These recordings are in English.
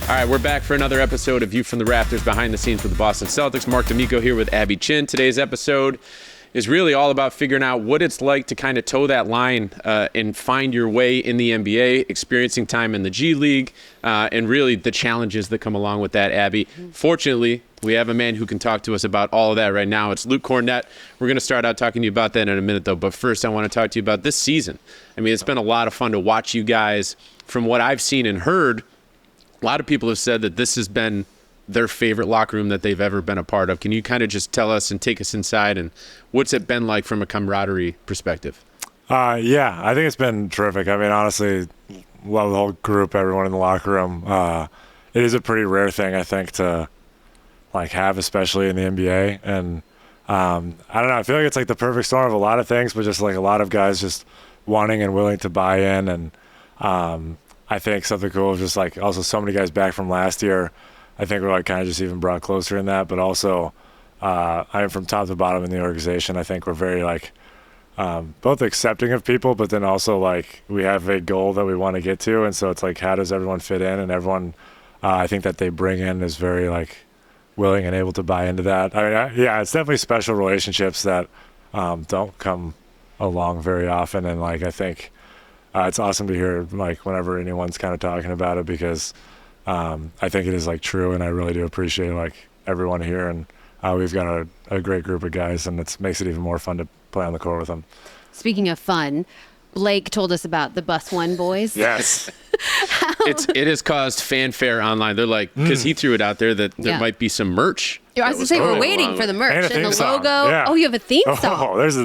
All right, we're back for another episode of View From The Rafters, behind the scenes with the Boston Celtics. Mark D'Amico here with Abby Chin. Today's episode is really all about figuring out what it's like to kind of toe that line and find your way in the NBA, experiencing time in the G League, and really the challenges that come along with that, Abby. Fortunately, we have a man who can talk to us about all of that right now. It's Luke Kornet. We're going to start out talking to you about that in a minute, though. But first, I want to talk to you about this season. I mean, it's been a lot of fun to watch you guys. From what I've seen and heard, a lot of people have said that this has been their favorite locker room that they've ever been a part of. Can you kind of just tell us and take us inside, and what's it been like from a camaraderie perspective? Yeah, I think it's been terrific. I mean, honestly, love the whole group, everyone in the locker room. It is a pretty rare thing, I think, to have, especially in the NBA. And I don't know, I feel like it's like the perfect storm of a lot of things, but just like a lot of guys just wanting and willing to buy in. And I think something cool is just like also so many guys back from last year. I think we're like kind of just even brought closer in that, but also I'm from top to bottom in the organization. I think we're very both accepting of people, but then also like we have a goal that we want to get to. And so it's like, how does everyone fit in? And everyone, I think that they bring in is very willing and able to buy into that. I mean, yeah, it's definitely special relationships that don't come along very often. And I think it's awesome to hear whenever anyone's kind of talking about it, because I think it is true, and I really do appreciate everyone here, and we've got a great group of guys, and it makes it even more fun to play on the court with them. Speaking of fun, Blake told us about the Bus One boys. Yes. It has caused fanfare online. They're because he threw it out there that there might be some merch. I was going to say, we're waiting for the merch and the song. logo. Yeah. Oh, you have a theme song. Oh, there's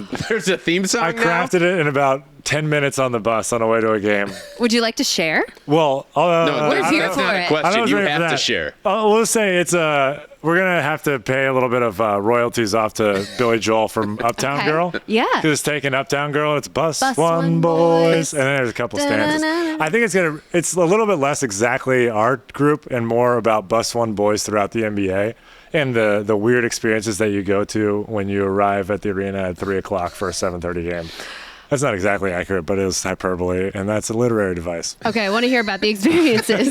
a theme song I crafted it in about 10 minutes on the bus on the way to a game. Would you like to share? Well, no, we're here that's for not it. a question. You have to share. We'll say it's we're going to have to pay a little bit of royalties off to Billy Joel from Uptown Girl. Yeah. Because it's taking Uptown Girl, it's Bus One One Boys. And then there's a couple stanzas. I think it's a little bit less exactly our group and more about Bus One Boys throughout the NBA and the weird experiences that you go to when you arrive at the arena at 3 o'clock for a 7:30 game. That's not exactly accurate, but it is hyperbole, and that's a literary device. Okay, I want to hear about the experiences.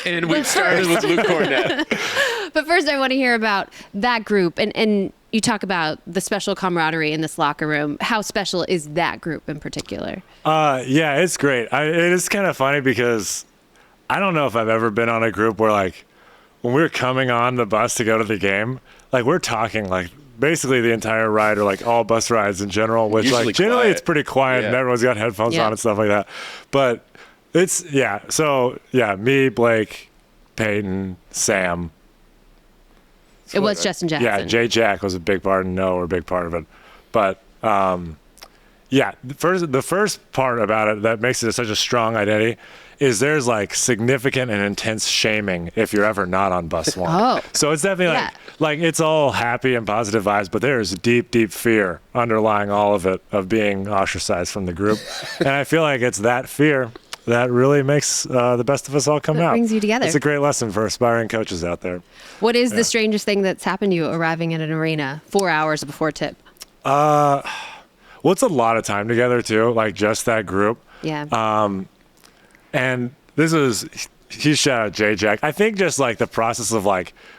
And we've started with Luke Kornet. But first, I want to hear about that group, and you talk about the special camaraderie in this locker room. How special is that group in particular? Yeah, it's great. It is kind of funny because I don't know if I've ever been on a group where when we were coming on the bus to go to the game, we're talking basically the entire ride, or all bus rides in general, which generally quiet. It's pretty quiet and everyone's got headphones on and stuff like that. But it's, so me, Blake, Peyton, Sam. It was Justin Jackson. Yeah, Jay Jack was a big part, and Noah were a big part of it. But the first part about it that makes it such a strong identity is there's significant and intense shaming if you're ever not on Bus One. Oh. So it's definitely it's all happy and positive vibes, but there's deep, deep fear underlying all of it of being ostracized from the group. And I feel like it's that fear that really makes the best of us all come out. Brings you together. It's a great lesson for aspiring coaches out there. What is the strangest thing that's happened to you arriving at an arena 4 hours before tip? Well, it's a lot of time together too, just that group. Yeah. And this was huge shout out Jay Jack. I think just the process of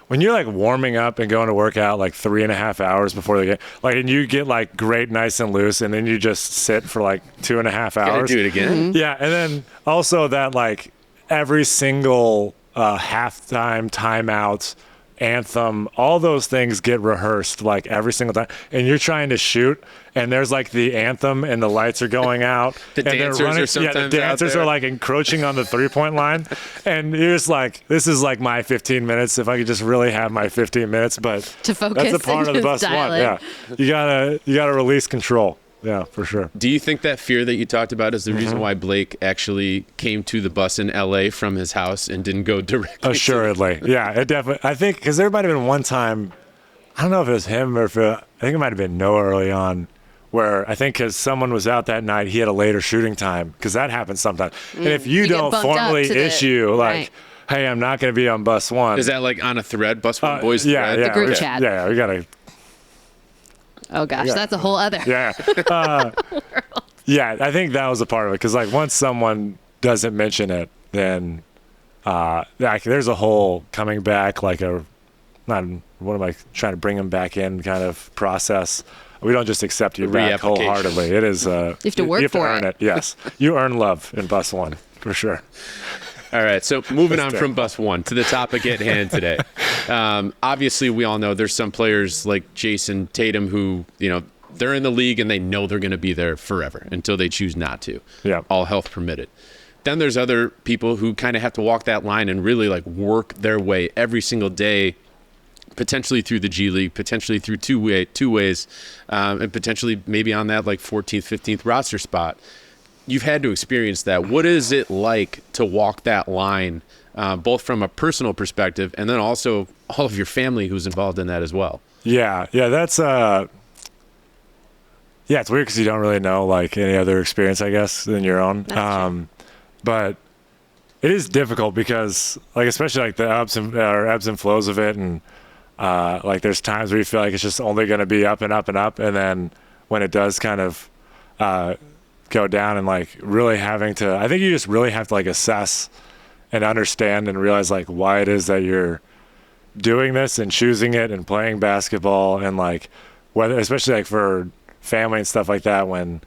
when you're warming up and going to work out 3.5 hours before the game, and you get great, nice and loose, and then you just sit for 2.5 hours. Gotta do it again. Mm-hmm. Yeah, and then also that every single halftime, timeout, anthem, all those things get rehearsed every single time, and you're trying to shoot, and there's the anthem and the lights are going out, The and dancers they're running, are sometimes the dancers out there. are encroaching on the 3-point line, and you're just this is my 15 minutes if I could just really have my 15 minutes, but to focus, that's a part of the Bus One. Yeah, you gotta release control. Yeah, for sure. Do you think that fear that you talked about is the reason why Blake actually came to the bus in LA from his house and didn't go directly? Assuredly. Yeah, it definitely. I think because there might have been one time, I don't know if it was him or I think it might have been Noah early on, where I think because someone was out that night, he had a later shooting time, because that happens sometimes. And if you don't formally issue hey, I'm not going to be on Bus One. Is that on a thread, Bus One Boys yeah, thread? Yeah, the group chat. Yeah, we got to. Oh gosh, that's a whole other. Yeah. Yeah, I think that was a part of it, because once someone doesn't mention it, then like there's a whole coming back, like what am I trying to bring them back in kind of process. We don't just accept you back wholeheartedly. It is you have to work you have for to earn it. Yes, you earn love in bus one for sure. All right, so moving on from bus one to the topic at hand today. Obviously, we all know there's some players like Jason Tatum who, they're in the league and they know they're going to be there forever until they choose not to. Yeah. All health permitted. Then there's other people who kind of have to walk that line and really like work their way every single day, potentially through the G League, potentially through two ways, and potentially maybe on that like 14th, 15th roster spot. You've had to experience that. What is it like to walk that line, both from a personal perspective and then also all of your family who's involved in that as well? Yeah, that's it's weird because you don't really know like any other experience, I guess, than your own. But it is difficult because, like, especially like the ebbs and flows of it, and like there's times where you feel like it's just only going to be up and up and up, and then when it does kind of go down, and like really having to, I think you just really have to like assess and understand and realize like why it is that you're doing this and choosing it and playing basketball, and like whether, especially like for family and stuff like that, when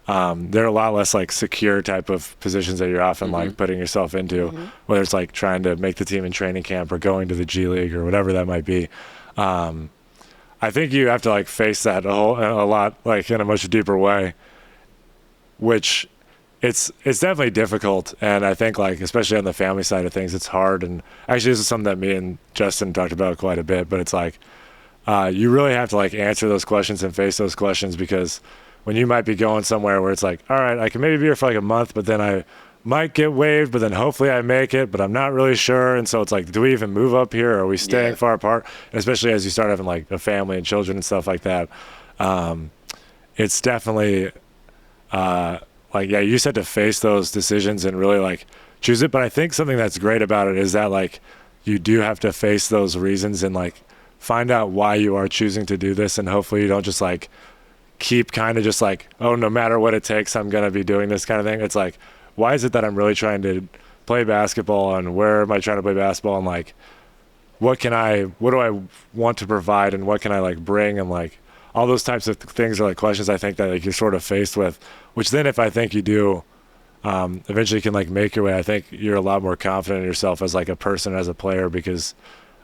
there are a lot less like secure type of positions that you're often like putting yourself into, whether it's like trying to make the team in training camp or going to the G League or whatever that might be. I think you have to like face that a lot, like in a much deeper way, which it's definitely difficult. And I think like, especially on the family side of things, it's hard. And actually this is something that me and Justin talked about quite a bit, but it's like, you really have to like answer those questions and face those questions, because when you might be going somewhere where it's like, all right, I can maybe be here for like a month, but then I might get waived, but then hopefully I make it, but I'm not really sure. And so it's like, do we even move up here? Or are we staying far apart? And especially as you start having like a family and children and stuff like that. It's definitely you just have to face those decisions and really like choose it. But I think something that's great about it is that like you do have to face those reasons and like find out why you are choosing to do this. And hopefully you don't just like keep kind of just like, oh, no matter what it takes, I'm going to be doing this kind of thing. It's like, why is it that I'm really trying to play basketball, and where am I trying to play basketball, and like, what do I want to provide, and what can I like bring, and like all those types of things are like questions I think that like you're sort of faced with, which then if I think you do eventually can like make your way, I think you're a lot more confident in yourself as like a person, as a player, because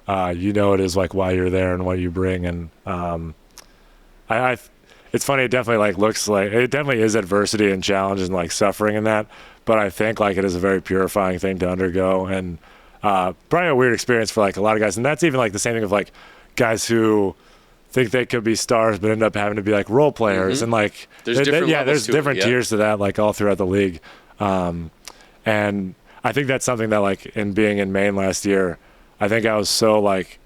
it is like why you're there and what you bring. And it's funny, it definitely like looks like it definitely is adversity and challenge and like suffering in that, but I think like it is a very purifying thing to undergo, and probably a weird experience for like a lot of guys. And that's even like the same thing of like guys who think they could be stars but end up having to be like role players, and like there's different tiers to that, like all throughout the league. And I think that's something that like in being in Maine last year, I think I was so like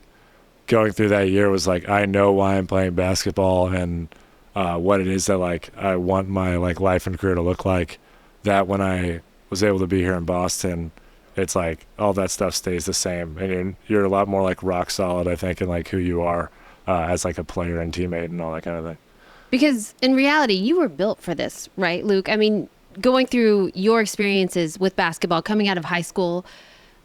going through that year was like, I know why I'm playing basketball, and what it is that like I want my like life and career to look like, that when I was able to be here in Boston, it's like all that stuff stays the same, and you're a lot more like rock solid, I think, in like who you are as like a player and teammate and all that kind of thing. Because in reality, you were built for this, right, Luke? I mean, going through your experiences with basketball, coming out of high school,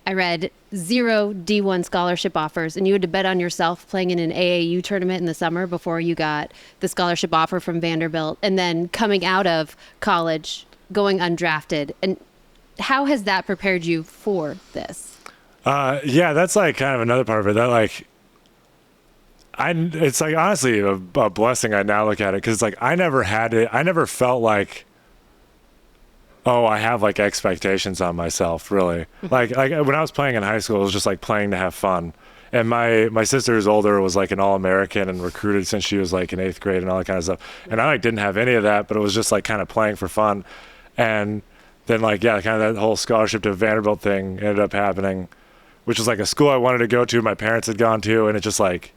I read 0 D1 scholarship offers, and you had to bet on yourself playing in an AAU tournament in the summer before you got the scholarship offer from Vanderbilt, and then coming out of college, going undrafted. And how has that prepared you for this? That's like kind of another part of it. That like, it's like honestly a blessing. I now look at it because like I never had it. I never felt like, oh, I have like expectations on myself, really. like when I was playing in high school, it was just like playing to have fun. And my sister who's older was like an All-American and recruited since she was like in 8th grade and all that kind of stuff. And I like didn't have any of that, but it was just like kind of playing for fun. And then like, kind of that whole scholarship to Vanderbilt thing ended up happening, which was like a school I wanted to go to. My parents had gone to, and it just like,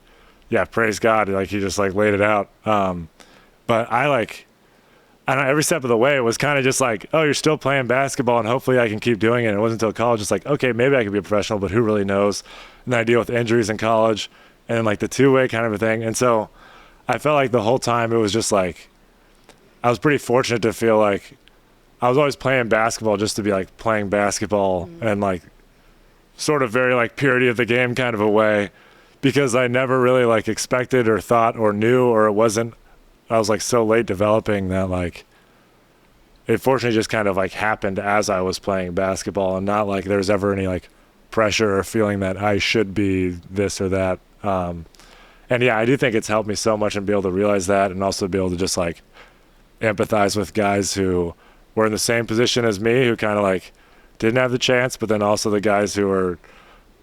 praise God. Like he just like laid it out. But I don't know, every step of the way it was kind of just like, oh, you're still playing basketball and hopefully I can keep doing it. And it wasn't until college, just like, okay, maybe I could be a professional, but who really knows? And then I deal with injuries in college and then like the two-way kind of a thing. And so I felt like the whole time it was just like, I was pretty fortunate to feel like I was always playing basketball just to be like playing basketball and like sort of very like purity of the game kind of a way, because I never really like expected or thought or knew, or I was like so late developing that like it fortunately just kind of like happened as I was playing basketball, and not like there was ever any like pressure or feeling that I should be this or that. And yeah, I do think it's helped me so much and be able to realize that, and also be able to just like empathize with guys who were in the same position as me, who kind of like didn't have the chance, but then also the guys who are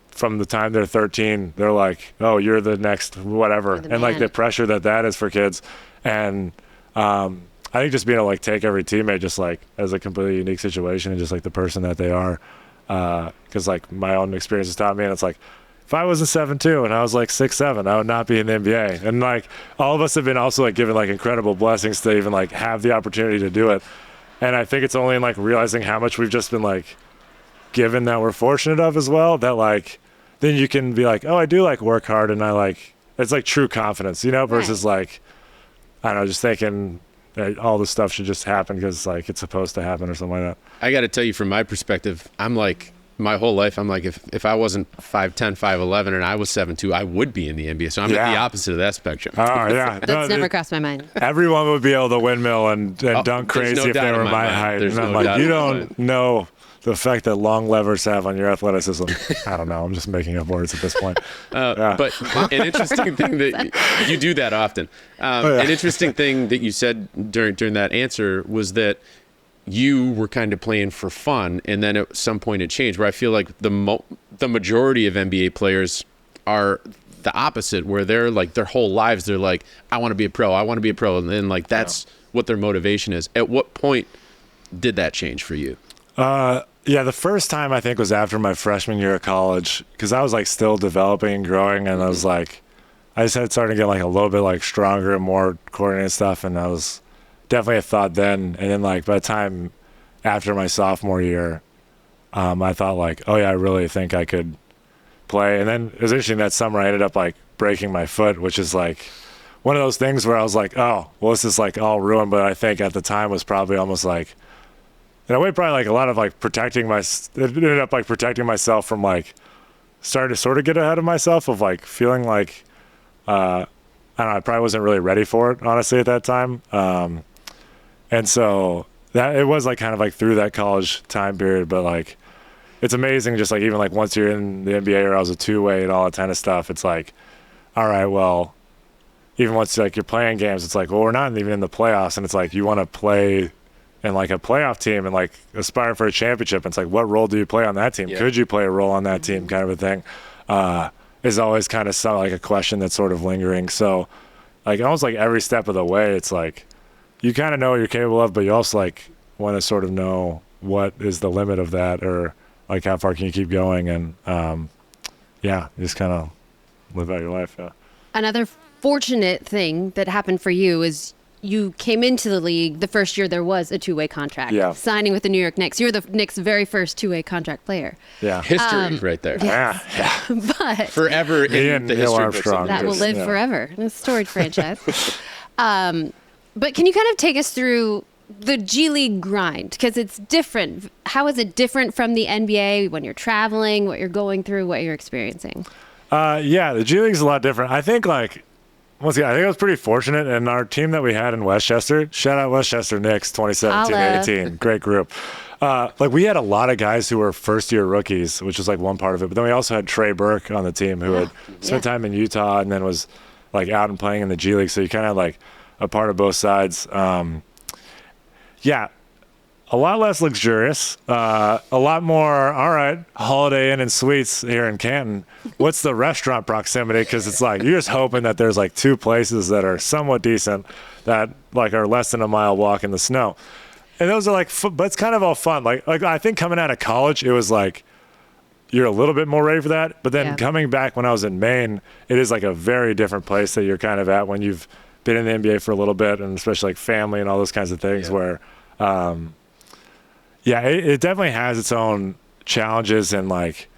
from the time they're 13, they're like, oh, you're the next whatever. And like the pressure that is for kids. And I think just being able to like take every teammate just like as a completely unique situation and just like the person that they are. Because like my own experience has taught me, and it's like, if I was a 7'2" and I was like 6'7", I would not be in the NBA. And like all of us have been also like given like incredible blessings to even like have the opportunity to do it. And I think it's only in like realizing how much we've just been like given that we're fortunate of as well, that like then you can be like, oh, I do like work hard, and I like, it's like true confidence, you know, versus like, I don't know, just thinking that all this stuff should just happen because like it's supposed to happen or something like that. I got to tell you, from my perspective, I'm like, my whole life, I'm like, if I wasn't 5'10", 5'11", and I was 7'2", I would be in the NBA. So I'm at the opposite of that spectrum. Oh, yeah. That's never crossed my mind. Everyone would be able to windmill and dunk crazy if they were my height. There's and I'm no like, doubt you in my don't mind. know the effect that long levers have on your athleticism. I don't know. I'm just making up words at this point. But an interesting thing that you do that often. An interesting thing that you said during that answer was that you were kind of playing for fun, and then at some point it changed, where I feel like the majority of NBA players are the opposite, where they're like their whole lives they're like, I want to be a pro, and then like that's what their motivation is. At what point did that change for you? Yeah, the first time I think was after my freshman year of college, because I was like still developing and growing, and I was like, I just had started to get like a little bit like stronger and more coordinated stuff, and I was definitely a thought then. And then like by the time after my sophomore year, I thought like, oh yeah, I really think I could play. And then it was interesting, that summer I ended up like breaking my foot, which is like one of those things where I was like, oh, well, this is like all ruined. But I think at the time was probably almost like, in a way, probably like a lot of like it ended up like protecting myself from like starting to sort of get ahead of myself, of like feeling like, I don't know, I probably wasn't really ready for it, honestly, at that time. And so that it was like kind of like through that college time period, but like it's amazing just like even like once you're in the NBA, or I was a two-way and all that kind of stuff, it's like, all right, well, even once like you're playing games, it's like, well, we're not even in the playoffs, and it's like you want to play in like a playoff team and like aspire for a championship. And it's like, what role do you play on that team? Yeah. Could you play a role on that team, kind of a thing, is always kind of like a question that's sort of lingering. So like almost like every step of the way, it's like you kind of know what you're capable of, but you also like want to sort of know what is the limit of that, or like how far can you keep going. And yeah, you just kind of live out your life. Yeah. Another fortunate thing that happened for you is you came into the league the first year there was a two-way contract. Yeah. Signing with the New York Knicks. You're the Knicks' very first two-way contract player. Yeah. History right there. Yeah. But Forever in the history books. that will live forever. It's a storied franchise. But can you kind of take us through the G League grind? Because it's different. How is it different from the NBA when you're traveling, what you're going through, what you're experiencing? Yeah, the G League's a lot different. I think like, once again, I think I was pretty fortunate, and our team that we had in Westchester, shout out Westchester Knicks 2017-18, great group. Like we had a lot of guys who were first-year rookies, which was like one part of it. But then we also had Trey Burke on the team, who had spent time in Utah and then was like out and playing in the G League. So you kind of had like a part of both sides. Yeah, a lot less luxurious, a lot more, all right, Holiday Inn and Suites here in Canton. What's the restaurant proximity? Because it's like you're just hoping that there's like two places that are somewhat decent that like are less than a mile walk in the snow. And those are like, but it's kind of all fun. Like I think coming out of college, it was like you're a little bit more ready for that. But then coming back when I was in Maine, it is like a very different place that you're kind of at when you've been in the NBA for a little bit, and especially like family and all those kinds of things where, it definitely has its own challenges. And like,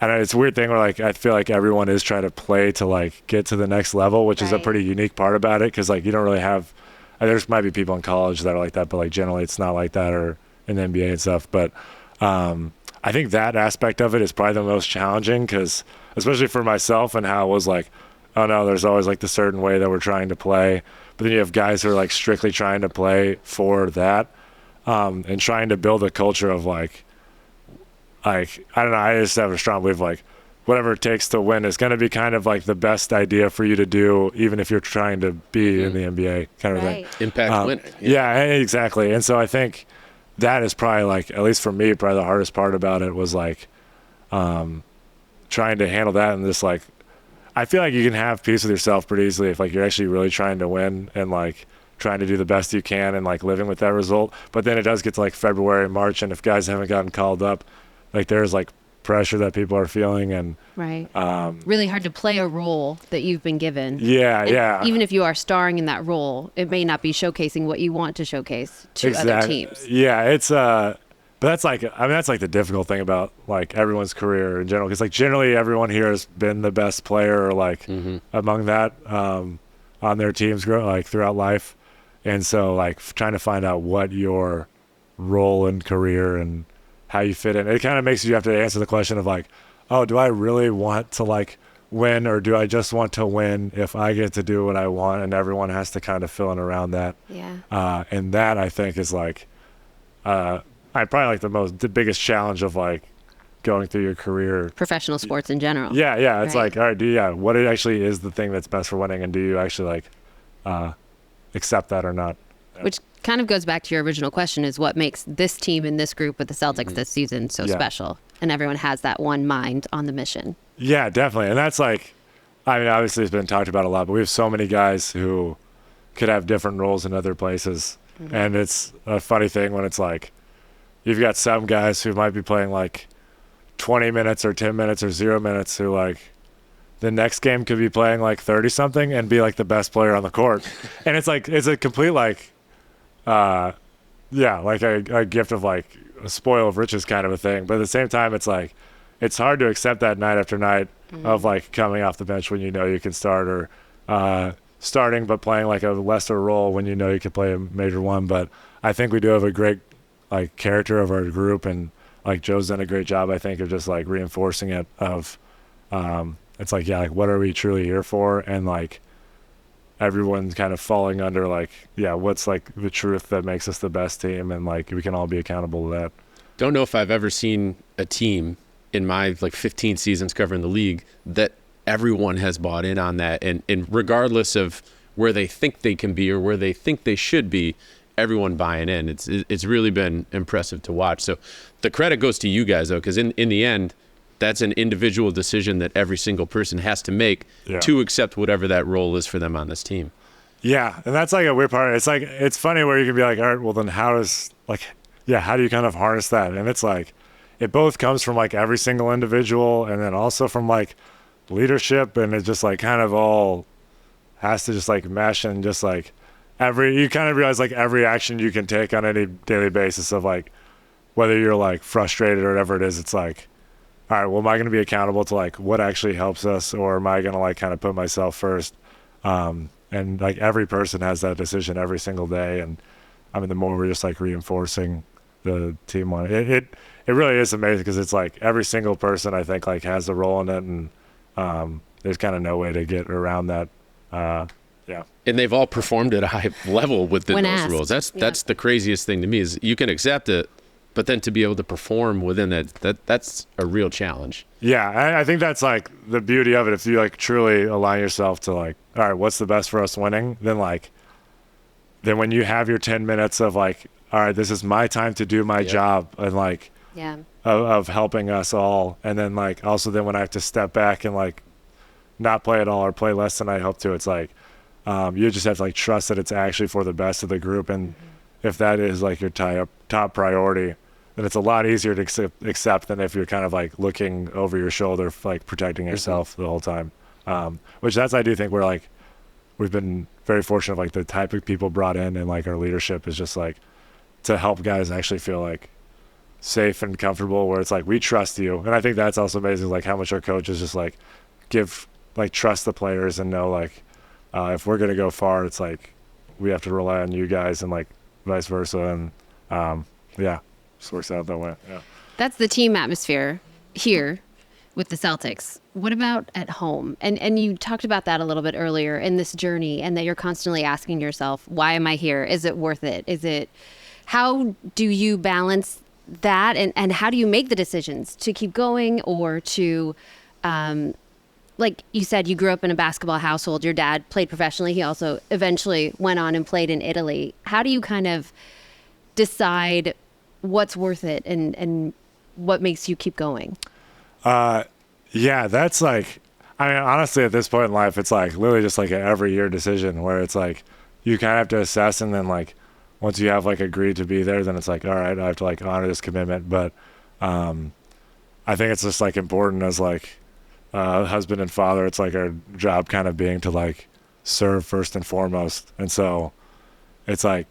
I don't know, it's a weird thing where like I feel like everyone is trying to play to like get to the next level, which is a pretty unique part about it, because like you don't really have, there's might be people in college that are like that, but like generally it's not like that, or in the NBA and stuff. But I I think that aspect of it is probably the most challenging, because especially for myself and how it was like, oh no, there's always like the certain way that we're trying to play. But then you have guys who are like strictly trying to play for that, and trying to build a culture of like, I don't know, I just have a strong belief like whatever it takes to win is going to be kind of like the best idea for you to do, even if you're trying to be in the NBA kind of thing. Impact winning. Yeah, exactly. And so I think that is probably like, at least for me, probably the hardest part about it was like trying to handle that, and just like, I feel like you can have peace with yourself pretty easily if like you're actually really trying to win and like trying to do the best you can and like living with that result. But then it does get to like February, March, and if guys haven't gotten called up, like there's like pressure that people are feeling, and really hard to play a role that you've been given. Yeah. Even if you are starring in that role, it may not be showcasing what you want to showcase to other teams. Yeah, it's but that's like, I mean, that's like the difficult thing about like everyone's career in general, because like generally everyone here has been the best player or like among that on their teams like throughout life, and so like trying to find out what your role in career and how you fit in, it kind of makes you have to answer the question of like, oh, do I really want to like win, or do I just want to win if I get to do what I want, and everyone has to kind of fill in around that. And that I think is like I probably like the biggest challenge of like going through your career, professional sports in general. Yeah. It's like, all right, what it actually is the thing that's best for winning, and do you actually like accept that or not? Which kind of goes back to your original question, is what makes this team and this group with the Celtics this season so special, and everyone has that one mind on the mission. Yeah, definitely. And that's like, I mean, obviously it's been talked about a lot, but we have so many guys who could have different roles in other places. And it's a funny thing when it's like, you've got some guys who might be playing like 20 minutes or 10 minutes or 0 minutes who like the next game could be playing like 30 something and be like the best player on the court. And it's like, it's a complete like, like a gift of like a spoil of riches kind of a thing. But at the same time, it's like, it's hard to accept that night after night of like coming off the bench when you know you can start, or starting but playing like a lesser role when you know you can play a major one. But I think we do have a great like character of our group, and like Joe's done a great job, I think, of just like reinforcing it of it's like, like what are we truly here for, and like everyone's kind of falling under like what's like the truth that makes us the best team, and like we can all be accountable to that. Don't know if I've ever seen a team in my like 15 seasons covering the league that everyone has bought in on that, and regardless of where they think they can be or where they think they should be, everyone buying in. It's really been impressive to watch. So the credit goes to you guys though, because in the end, that's an individual decision that every single person has to make to accept whatever that role is for them on this team. Yeah, and that's like a weird part. It's like, it's funny where you can be like, all right, well then how does like, how do you kind of harness that? And it's like, it both comes from like every single individual, and then also from like leadership, and it just like kind of all has to just like mesh, and just like you kind of realize like every action you can take on any daily basis of like, whether you're like frustrated or whatever it is, it's like, all right, well, am I going to be accountable to like what actually helps us, or am I going to like kind of put myself first? And like every person has that decision every single day. And I mean, the more we're just like reinforcing the team one, it really is amazing, because it's like every single person I think like has a role in it, and there's kind of no way to get around that. And they've all performed at a high level within those rules. That's the craziest thing to me, is you can accept it, but then to be able to perform within that's a real challenge. Yeah, I think that's like the beauty of it. If you like truly align yourself to like, all right, what's the best for us winning, then when you have your 10 minutes of like, all right, this is my time to do my job, and like of helping us all, and then like also then when I have to step back and like not play at all or play less than I hope to, it's like you just have to like trust that it's actually for the best of the group. And if that is like your top priority, then it's a lot easier to accept than if you're kind of like looking over your shoulder, like protecting yourself the whole time. Which I do think we've been very fortunate, like the type of people brought in, and like our leadership is just like to help guys actually feel like safe and comfortable, where it's like, we trust you. And I think that's also amazing, like how much our coaches just like trust the players, and know like if we're going to go far, it's like we have to rely on you guys, and like vice versa. And just works out that way. That's the team atmosphere here with the Celtics. What about at home? And you talked about that a little bit earlier in this journey, and that you're constantly asking yourself, why am I here? Is it worth it? How do you balance that, and how do you make the decisions to keep going, or to, like you said, you grew up in a basketball household. Your dad played professionally. He also eventually went on and played in Italy. How do you kind of decide what's worth it, and what makes you keep going? Yeah, that's like, I mean, honestly, at this point in life, it's like literally just like an every year decision where it's like you kind of have to assess, and then like once you have like agreed to be there, then it's like, all right, I have to like honor this commitment. But I think it's just like important as like husband and father. It's like our job kind of being to like serve first and foremost, and so it's like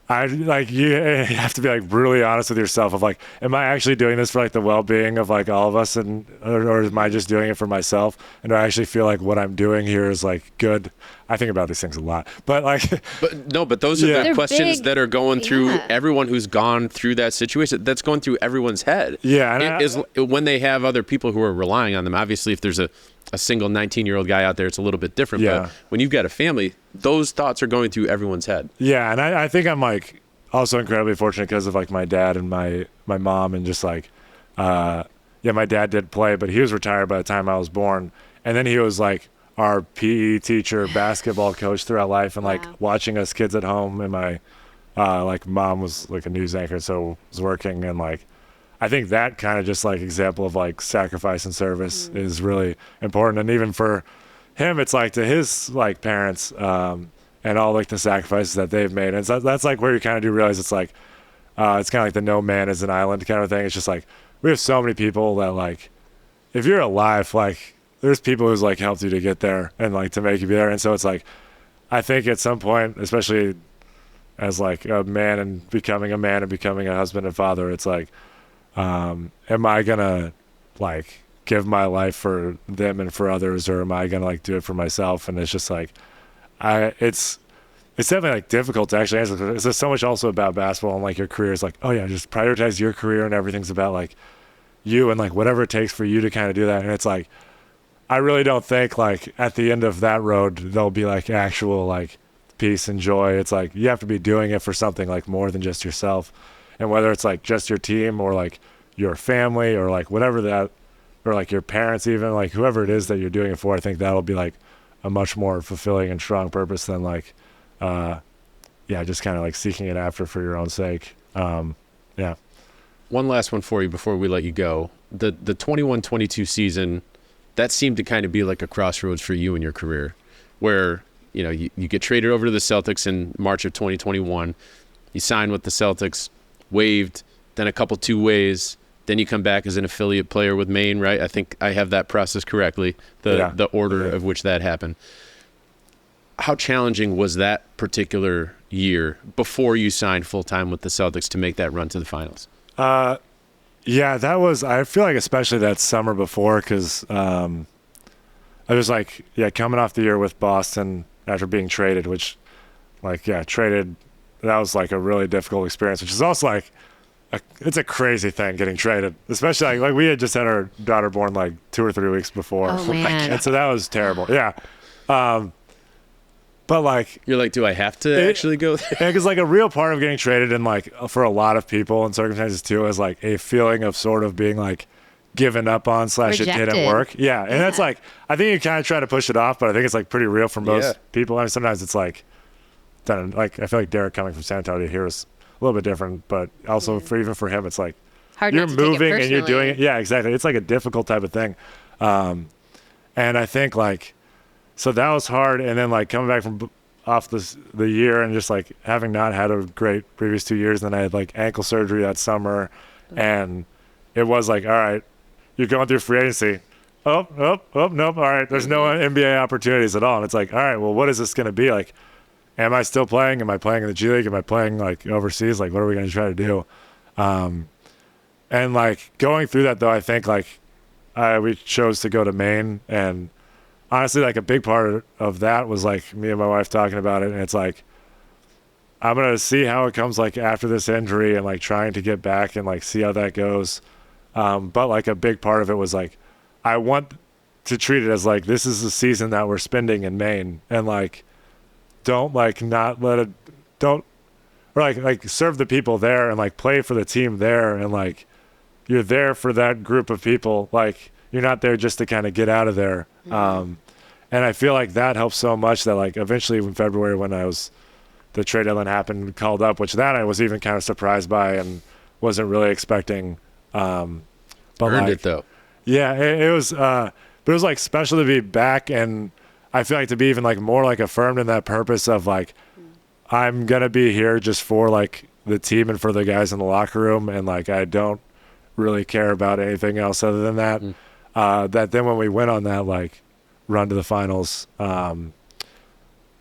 I like you have to be like brutally honest with yourself of like, am I actually doing this for like the well-being of like all of us, and or am I just doing it for myself? And do I actually feel like what I'm doing here is like good? I think about these things a lot, but like, but those are the They're questions big. that are going through Yeah. everyone who's gone through that situation. That's going through everyone's head. Yeah, and It is when they have other people who are relying on them. Obviously, if there's a single 19-year-old guy out there, it's a little bit different. Yeah. But when you've got a family, those thoughts are going through everyone's head. yeah, and I think I'm like also incredibly fortunate because of like my dad and my mom, and just like, yeah, my dad did play, but he was retired by the time I was born, and then he was like our PE teacher, basketball coach throughout life, and like Wow. watching us kids at home. And my like mom was like a news anchor, so was working, and like I think that kind of just like example of like sacrifice and service is really important. And even for him, it's like to his like parents, and all like the sacrifices that they've made. And so that's like where you kind of do realize it's like, it's kind of like the no man is an island kind of thing. It's just like, we have so many people that like, if you're alive, like there's people who's like helped you to get there and like to make you be there. And so it's like, I think at some point, especially as like a man and becoming a husband and father, it's like, am I gonna like give my life for them and for others, or am I gonna like do it for myself? And it's just like, it's definitely like difficult to actually answer. It's just so much also about basketball, and like your career is like, oh yeah, just prioritize your career, and everything's about like you and like whatever it takes for you to kind of do that. And it's like, I really don't think like at the end of that road there'll be like actual like peace and joy. It's like you have to be doing it for something like more than just yourself, and whether it's like just your team or like your family or like whatever that, or like your parents, even like whoever it is that you're doing it for, I think that'll be like a much more fulfilling and strong purpose than like yeah, just kind of like seeking it after for your own sake. Yeah. One last one for you before we let you go. The 21-22 season, that seemed to kind of be like a crossroads for you in your career, where you know you get traded over to the Celtics in March of 2021. You sign with the Celtics, waived, then a couple two ways. Then you come back as an affiliate player with Maine, right? I think I have that process correctly, the order of which that happened. How challenging was that particular year before you signed full-time with the Celtics to make that run to the finals? Yeah, that was, I feel like especially that summer before, because I was like, yeah, coming off the year with Boston after being traded, which like, yeah, traded, that was like a really difficult experience, which is also like, it's a crazy thing getting traded, especially like we had just had our daughter born like 2 or 3 weeks before. Oh, man. And so that was terrible. Yeah. But like, You're like, do I have to actually go there? because like a real part of getting traded, and like for a lot of people and circumstances too, is like a feeling of sort of being like given up on / it didn't Rejected. work. Yeah. And that's Yeah. like, I think you kind of try to push it off, but I think it's like pretty real for most Yeah. people. I mean, sometimes it's like, like I feel like Derek coming from San Antonio here is a little bit different, but also even for him, it's like, Hard you're not to take it moving and you're doing it. personally. Yeah, exactly. It's like a difficult type of thing. And I think like, so that was hard. And then like coming back from off the year and just like having not had a great previous 2 years, and then I had like ankle surgery that summer, and it was like, all right, you're going through free agency. Oh, nope. All right. There's no NBA opportunities at all. And it's like, all right, well, what is this going to be? Like, am I still playing? Am I playing in the G League? Am I playing like overseas? Like, what are we going to try to do? And like going through that though, I think like we chose to go to Maine, and honestly, like a big part of that was like me and my wife talking about it. And it's like, I'm going to see how it comes like after this injury and like trying to get back and like see how that goes. But like a big part of it was like, I want to treat it as like, this is the season that we're spending in Maine, and like, don't like not let it, don't, or like serve the people there and like play for the team there. And like, you're there for that group of people. Like, you're not there just to kind of get out of there. And I feel like that helps so much that like eventually in February when the trade deadline happened, called up, which that I was even kind of surprised by and wasn't really expecting. But Earned like, it though. Yeah, it was, but it was like special to be back, and I feel like to be even like more like affirmed in that purpose of like, I'm going to be here just for like the team and for the guys in the locker room. And like, I don't really care about anything else other than that. That then when we went on that like run to the finals,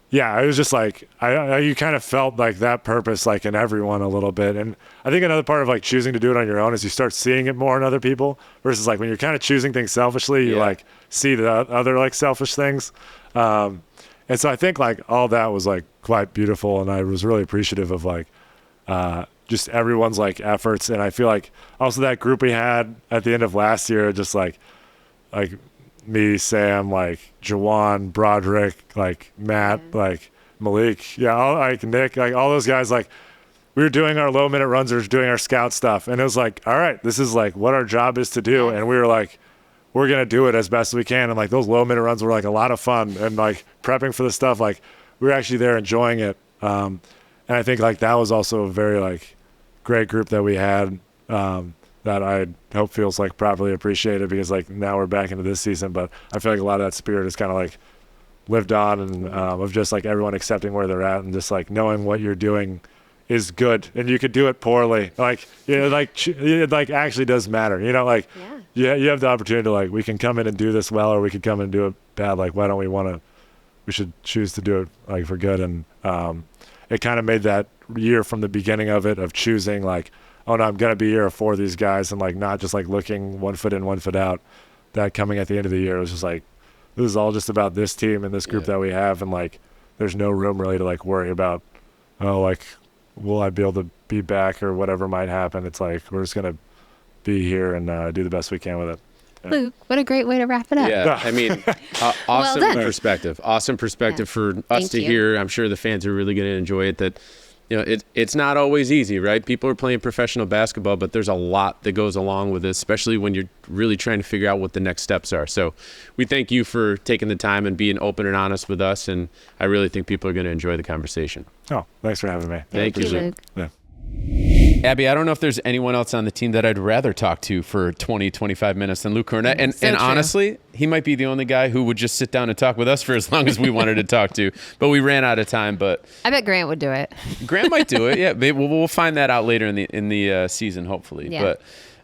yeah, it was just like you kind of felt like that purpose like in everyone a little bit. And I think another part of like choosing to do it on your own is you start seeing it more in other people versus like when you're kind of choosing things selfishly, you like see the other like selfish things. And so I think like all that was like quite beautiful, and I was really appreciative of like just everyone's like efforts. And I feel like also that group we had at the end of last year, just like me, Sam, like Jawan, Broderick, like Matt, like Malik, like Nick, like all those guys, like we were doing our low minute runs or doing our scout stuff, and it was like, all right, this is like what our job is to do, and we were like, we're gonna do it as best we can. And like those low minute runs were like a lot of fun, and like prepping for the stuff, like we were actually there enjoying it. And I think like that was also a very like great group that we had. That I hope feels like properly appreciated, because like now we're back into this season, but I feel like a lot of that spirit is kind of like lived on, and of just like everyone accepting where they're at and just like knowing what you're doing is good, and you could do it poorly. Like, you know, like it like actually does matter, you know, like you have the opportunity to like, we can come in and do this well, or we could come in and do it bad. Like, why don't we should choose to do it like for good. And it kind of made that year from the beginning of it, of choosing like, oh no, I'm going to be here for these guys, and like not just like looking 1 foot in, 1 foot out. That coming at the end of the year, it was just like, this is all just about this team and this group that we have. And like, there's no room really to like worry about, oh, like, will I be able to be back or whatever might happen. It's like, we're just going to be here and do the best we can with it. Luke, what a great way to wrap it up. Yeah, I mean, awesome perspective. Awesome perspective for us to hear. I'm sure the fans are really going to enjoy it. That, you know, it's not always easy, right? People are playing professional basketball, but there's a lot that goes along with this, especially when you're really trying to figure out what the next steps are. So we thank you for taking the time and being open and honest with us, and I really think people are going to enjoy the conversation. Oh, thanks for having me. Thank you, Luke. Yeah. Abby, I don't know if there's anyone else on the team that I'd rather talk to for 20, 25 minutes than Luke Kornet. And honestly, he might be the only guy who would just sit down and talk with us for as long as we wanted to talk to. But we ran out of time. But I bet Grant would do it. Grant might do it. Yeah, we'll find that out later in the season, hopefully. Yeah.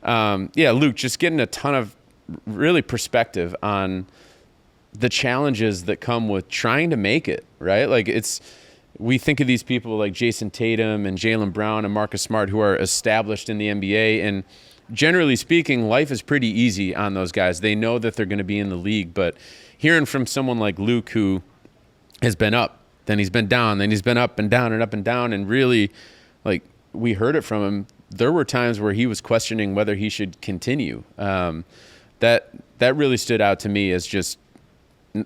But Luke, just getting a ton of really perspective on the challenges that come with trying to make it, right? Like we think of these people like Jason Tatum and Jaylen Brown and Marcus Smart, who are established in the NBA, and generally speaking, life is pretty easy on those guys. They know that they're going to be in the league, but hearing from someone like Luke, who has been up, then he's been down, then he's been up and down and up and down, and really, like, we heard it from him. There were times where he was questioning whether he should continue. That really stood out to me as just,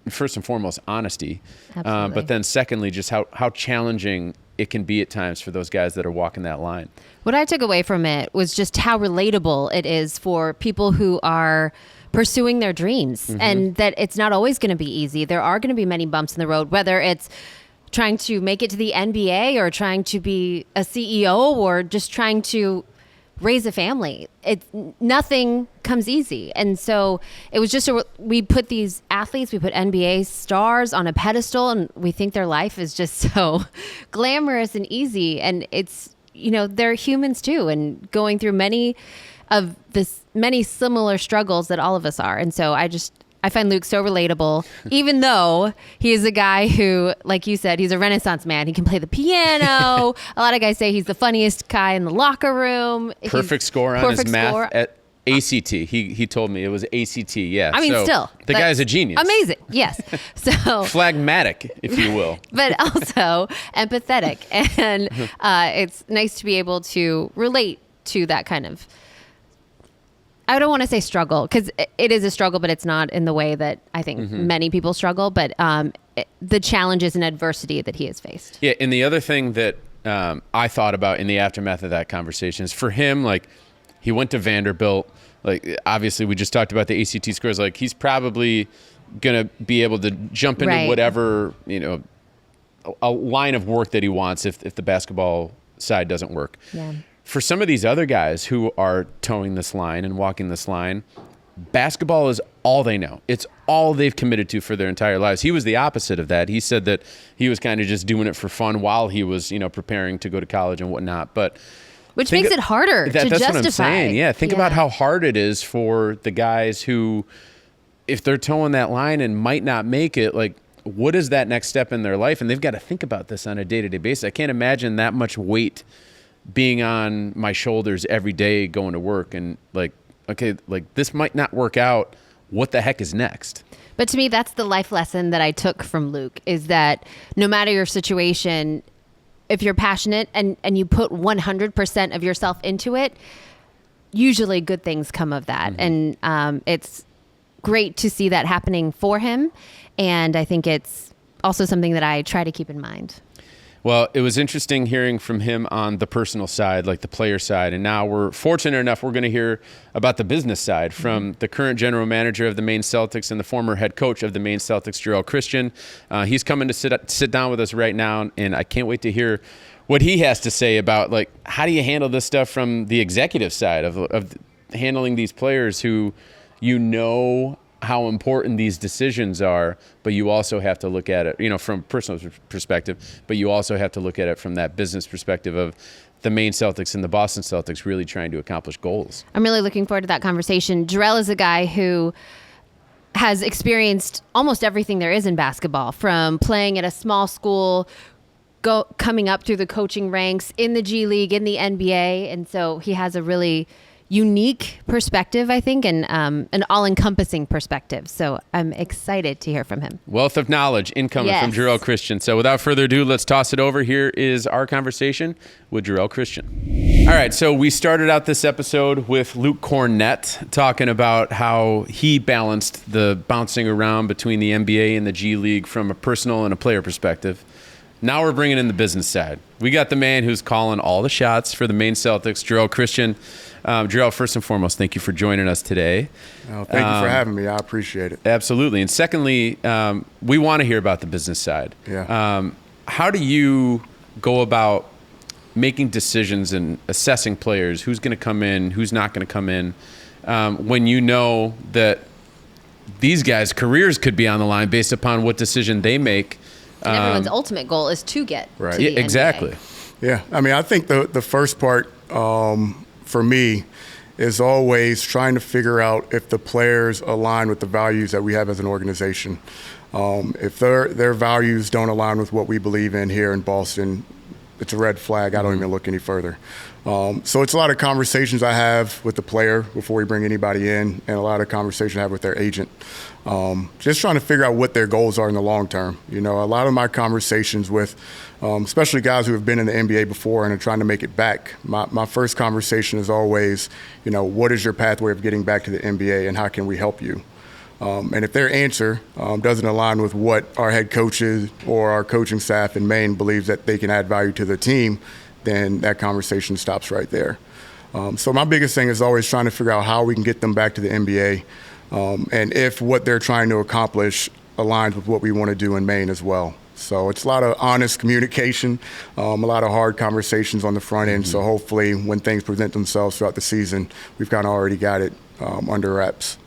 first and foremost, honesty. But then secondly, just how challenging it can be at times for those guys that are walking that line. What I took away from it was just how relatable it is for people who are pursuing their dreams, and that it's not always going to be easy. There are going to be many bumps in the road, whether it's trying to make it to the NBA or trying to be a CEO or just trying to raise a family. Nothing comes easy. And so it was just we put these athletes, we put NBA stars on a pedestal, and we think their life is just so glamorous and easy. And it's, you know, they're humans too, and going through many similar struggles that all of us are. And so I find Luke so relatable, even though he is a guy who, like you said, he's a Renaissance man. He can play the piano. A lot of guys say he's the funniest guy in the locker room. Perfect score on his math ACT. He told me it was ACT. Yeah. I mean, so still. the guy's a genius. Amazing. Yes. So Phlegmatic, if you will. but also empathetic. And it's nice to be able to relate to that kind of, I don't want to say struggle, because it is a struggle, but it's not in the way that I think many people struggle, but the challenges and adversity that he has faced. Yeah, and the other thing that I thought about in the aftermath of that conversation is for him, like, he went to Vanderbilt. Like, obviously, we just talked about the ACT scores. Like, he's probably going to be able to jump into whatever, a line of work that he wants if the basketball side doesn't work. Yeah. For some of these other guys who are towing this line and walking this line, basketball is all they know. It's all they've committed to for their entire lives. He was the opposite of that. He said that he was kind of just doing it for fun while he was, preparing to go to college and whatnot. But which makes it harder to that's justify. What I'm saying. Yeah, think about how hard it is for the guys who, if they're towing that line and might not make it, like, what is that next step in their life? And they've got to think about this on a day-to-day basis. I can't imagine that much weight being on my shoulders every day going to work and like, okay, like this might not work out. What the heck is next? But to me, that's the life lesson that I took from Luke, is that no matter your situation, if you're passionate and you put 100% of yourself into it, usually good things come of that. And it's great to see that happening for him. And I think it's also something that I try to keep in mind. Well, it was interesting hearing from him on the personal side, like the player side. And now we're fortunate enough, we're going to hear about the business side from the current general manager of the Maine Celtics and the former head coach of the Maine Celtics, Jarell Christian. He's coming to sit down with us right now, and I can't wait to hear what he has to say about, like, how do you handle this stuff from the executive side of handling these players who how important these decisions are, but you also have to look at it, from a personal perspective, but you also have to look at it from that business perspective of the Maine Celtics and the Boston Celtics really trying to accomplish goals. I'm really looking forward to that conversation. Jarell is a guy who has experienced almost everything there is in basketball, from playing at a small school, coming up through the coaching ranks in the G League, in the NBA. And so he has a really unique perspective, I think, and an all-encompassing perspective. So I'm excited to hear from him. Wealth of knowledge incoming from Jarell Christian. So without further ado, let's toss it over. Here is our conversation with Jarell Christian. All right, so we started out this episode with Luke Kornet talking about how he balanced the bouncing around between the NBA and the G League from a personal and a player perspective. Now we're bringing in the business side. We got the man who's calling all the shots for the Maine Celtics, Jarell Christian. Jarell, first and foremost, thank you for joining us today. Oh, thank you for having me. I appreciate it. Absolutely. And secondly, we want to hear about the business side. Yeah. How do you go about making decisions and assessing players, who's going to come in, who's not going to come in, when you know that these guys' careers could be on the line based upon what decision they make? And everyone's ultimate goal is to get to the NBA. Exactly. Yeah. I mean, I think the first part for me is always trying to figure out if the players align with the values that we have as an organization. If their values don't align with what we believe in here in Boston, it's a red flag. I don't even look any further. So it's a lot of conversations I have with the player before we bring anybody in, and a lot of conversation I have with their agent. Just trying to figure out what their goals are in the long term. A lot of my conversations with, especially guys who have been in the NBA before and are trying to make it back, my first conversation is always, what is your pathway of getting back to the NBA and how can we help you? And if their answer doesn't align with what our head coaches or our coaching staff in Maine believes that they can add value to the team, then that conversation stops right there. So my biggest thing is always trying to figure out how we can get them back to the NBA, and if what they're trying to accomplish aligns with what we want to do in Maine as well. So it's a lot of honest communication, a lot of hard conversations on the front end. So hopefully when things present themselves throughout the season, we've kind of already got it under wraps.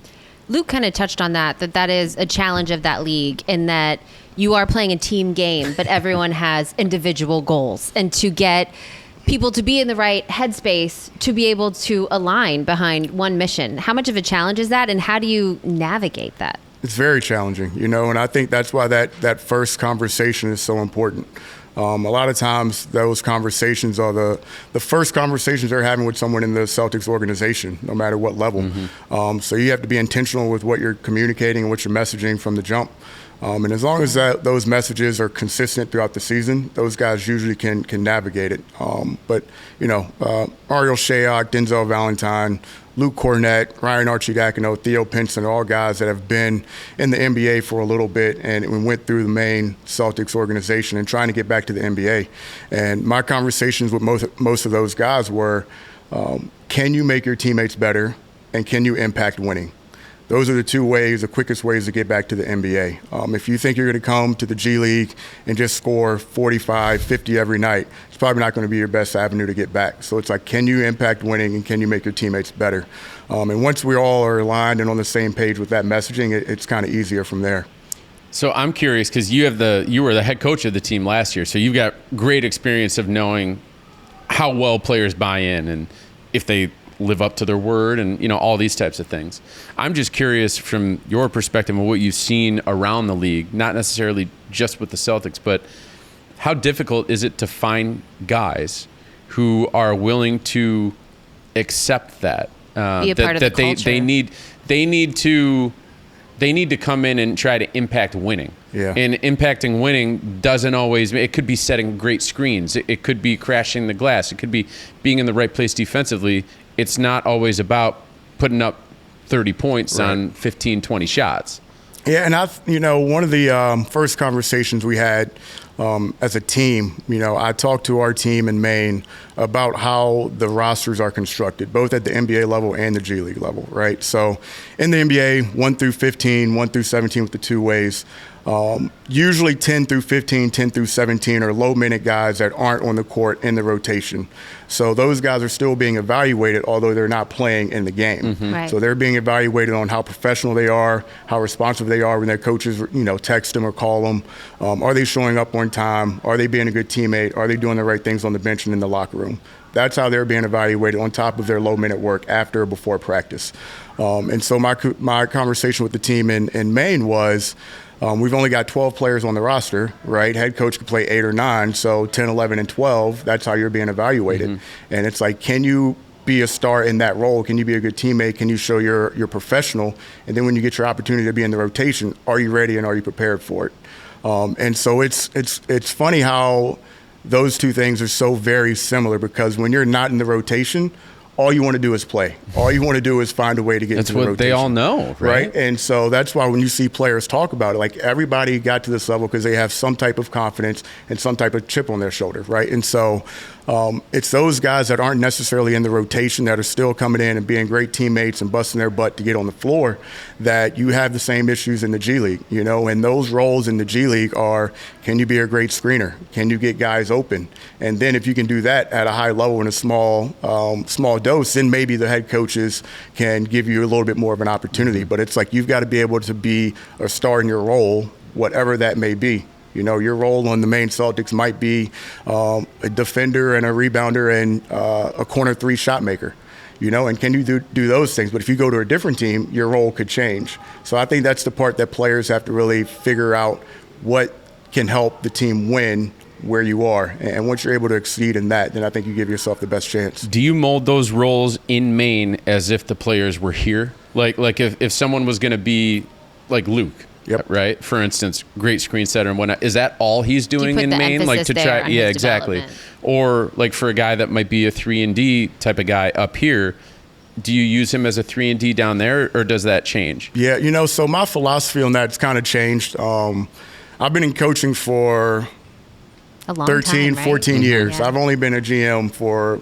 Luke kind of touched on that is a challenge of that league, in that you are playing a team game, but everyone has individual goals. And to get people to be in the right headspace to be able to align behind one mission, how much of a challenge is that, and how do you navigate that? It's very challenging, and I think that's why that first conversation is so important. A lot of times those conversations are the first conversations they're having with someone in the Celtics organization, no matter what level. So you have to be intentional with what you're communicating and what you're messaging from the jump. And as long as those messages are consistent throughout the season, those guys usually can navigate it. But, Ariel Shayok, Denzel Valentine, Luke Kornet, Ryan Archidakino, Theo Pinson, all guys that have been in the NBA for a little bit and we went through the Maine Celtics organization and trying to get back to the NBA. And my conversations with most of those guys were, can you make your teammates better and can you impact winning? Those are the quickest ways to get back to the NBA. If you think you're going to come to the G League and just score 45, 50 every night, it's probably not going to be your best avenue to get back. So it's like, can you impact winning and can you make your teammates better? And once we all are aligned and on the same page with that messaging, it's kind of easier from there. So I'm curious because you were the head coach of the team last year, so you've got great experience of knowing how well players buy in and if they live up to their word and all these types of things. I'm just curious from your perspective and what you've seen around the league, not necessarily just with the Celtics, but how difficult is it to find guys who are willing to accept that Be a part of the culture. they need to come in and try to impact winning. Yeah. And impacting winning doesn't always, it could be setting great screens. It could be crashing the glass. It could be being in the right place defensively. It's not always about putting up 30 points on 15, 20 shots. Yeah, and one of the first conversations we had as a team, I talked to our team in Maine about how the rosters are constructed, both at the NBA level and the G League level, right? So in the NBA, 1 through 15, 1 through 17 with the two ways. Usually 10 through 15, 10 through 17 are low-minute guys that aren't on the court in the rotation. So those guys are still being evaluated, although they're not playing in the game. Right. So they're being evaluated on how professional they are, how responsive they are when their coaches, text them or call them. Are they showing up on time? Are they being a good teammate? Are they doing the right things on the bench and in the locker room? That's how they're being evaluated on top of their low-minute work after or before practice. And so my conversation with the team in Maine was, we've only got 12 players on the roster, right? Head coach could play 8 or 9, so 10, 11, and 12, that's how you're being evaluated. And it's like, can you be a star in that role? Can you be a good teammate? Can you show you're professional? And then when you get your opportunity to be in the rotation, are you ready and are you prepared for it? And so it's funny how those two things are so very similar, because when you're not in the rotation, all you want to do is play. All you want to do is find a way to get into the rotation. That's what they all know, right? And so that's why when you see players talk about it, like everybody got to this level because they have some type of confidence and some type of chip on their shoulder, right? And so it's those guys that aren't necessarily in the rotation that are still coming in and being great teammates and busting their butt to get on the floor that you have the same issues in the G League, and those roles in the G League are, can you be a great screener? Can you get guys open? And then if you can do that at a high level in a small dose, then maybe the head coaches can give you a little bit more of an opportunity. But it's like, you've got to be able to be a star in your role, whatever that may be. Your role on the Maine Celtics might be a defender and a rebounder and a corner 3 shot maker, and can you do those things? But if you go to a different team, your role could change. So I think that's the part that players have to really figure out, what can help the team win where you are. And once you're able to exceed in that, then I think you give yourself the best chance. Do you mold those roles in Maine as if the players were here? Like if someone was going to be like Luke, Yep. right? For instance, great screen setter and whatnot. Is that all he's doing in Maine? Like to try, yeah, exactly. Or like for a guy that might be a 3-and-D type of guy up here, do you use him as a 3-and-D down there, or does that change? Yeah, so my philosophy on that's kind of changed. I've been in coaching for a long 13, time, right? 14 years. Yeah. I've only been a GM for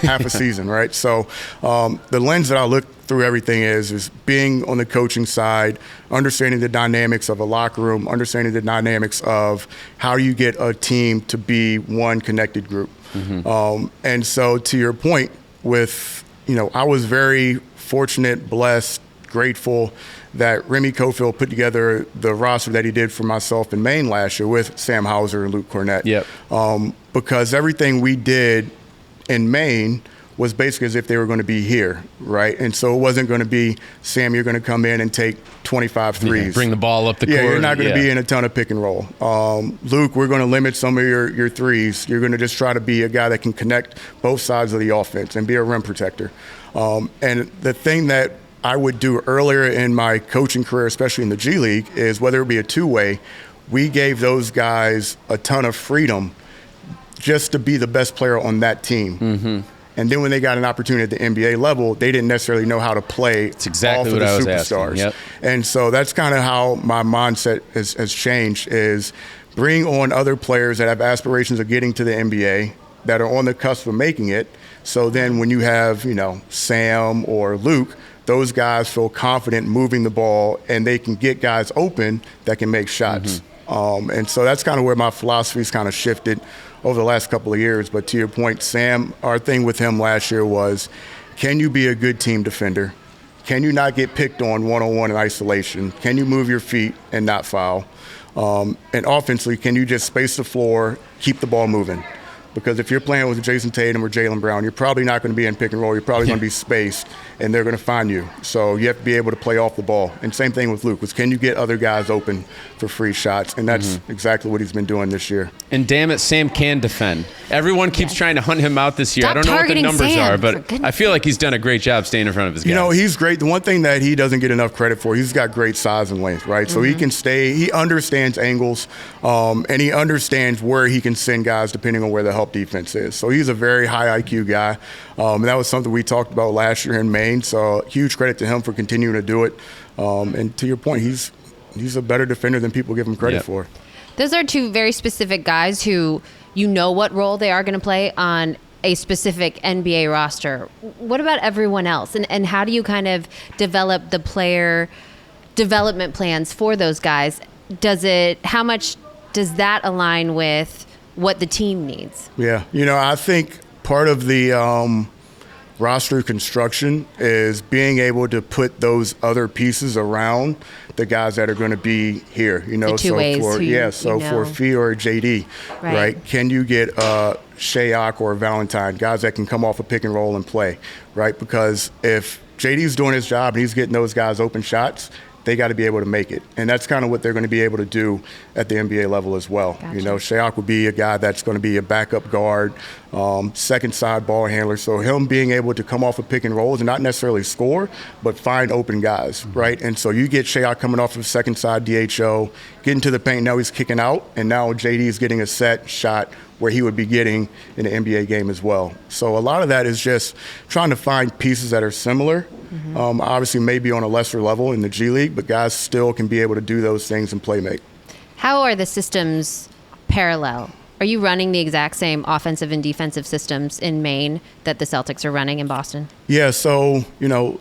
half a season, right? So the lens that I look through everything is being on the coaching side, understanding the dynamics of a locker room, understanding the dynamics of how you get a team to be one connected group. And so to your point with, I was very fortunate, blessed, grateful that Remy Cofield put together the roster that he did for myself in Maine last year with Sam Hauser and Luke Kornet. Yep. Because everything we did in Maine was basically as if they were going to be here, right? And so it wasn't going to be, Sam, you're going to come in and take 25 threes. Yeah, bring the ball up the court. Yeah, you're not going to be in a ton of pick and roll. Luke, we're going to limit some of your threes. You're going to just try to be a guy that can connect both sides of the offense and be a rim protector. And the thing that I would do earlier in my coaching career, especially in the G League, is whether it be a two-way, we gave those guys a ton of freedom just to be the best player on that team. Mm-hmm. And then when they got an opportunity at the NBA level, they didn't necessarily know how to play exactly off of the asking. superstars. Yep. And so that's kind of how my mindset has changed, is bring on other players that have aspirations of getting to the NBA, that are on the cusp of making it. So then when you have, Sam or Luke, those guys feel confident moving the ball, and they can get guys open that can make shots. Mm-hmm. And so that's kind of where my philosophy's kind of shifted over the last couple of years. But to your point, Sam, our thing with him last year was, can you be a good team defender? Can you not get picked on one-on-one in isolation? Can you move your feet and not foul? And offensively, can you just space the floor, keep the ball moving? Because if you're playing with Jason Tatum or Jaylen Brown, you're probably not going to be in pick and roll. You're probably going to be spaced, and they're going to find you. So you have to be able to play off the ball. And same thing with Luke, was can you get other guys open for free shots? And that's exactly what he's been doing this year. And damn it, Sam can defend. Everyone keeps trying to hunt him out this year. Stop I don't know what the targeting numbers Sam, are, for but goodness I feel like he's done a great job staying in front of his guys. He's great. The one thing that he doesn't get enough credit for, he's got great size and length, right? So he can stay, he understands angles, and he understands where he can send guys depending on where the help defense is. So he's a very high IQ guy. And that was something we talked about last year in Maine. So huge credit to him for continuing to do it. And to your point, he's a better defender than people give him credit for. Those are two very specific guys who what role they are going to play on a specific NBA roster. What about everyone else? And how do you kind of develop the player development plans for those guys? How much does that align with what the team needs? Yeah. I think part of the roster construction is being able to put those other pieces around the guys that are going to be here. The two ways for Fee or JD, right? Can you get Shayok or Valentine, guys that can come off a pick and roll and play, right? Because if JD's doing his job and he's getting those guys open shots, they got to be able to make it. And that's kind of what they're going to be able to do at the NBA level as well. Gotcha. Shayok would be a guy that's going to be a backup guard, second side ball handler. So him being able to come off of pick and rolls and not necessarily score, but find open guys, right? And so you get Shayok coming off of second side DHO, getting to the paint, now he's kicking out, and now JD is getting a set shot where he would be getting in the NBA game as well. So a lot of that is just trying to find pieces that are similar. Obviously maybe on a lesser level in the G League, but guys still can be able to do those things and play make. How are the systems parallel? Are you running the exact same offensive and defensive systems in Maine that the Celtics are running in Boston? Yeah, so,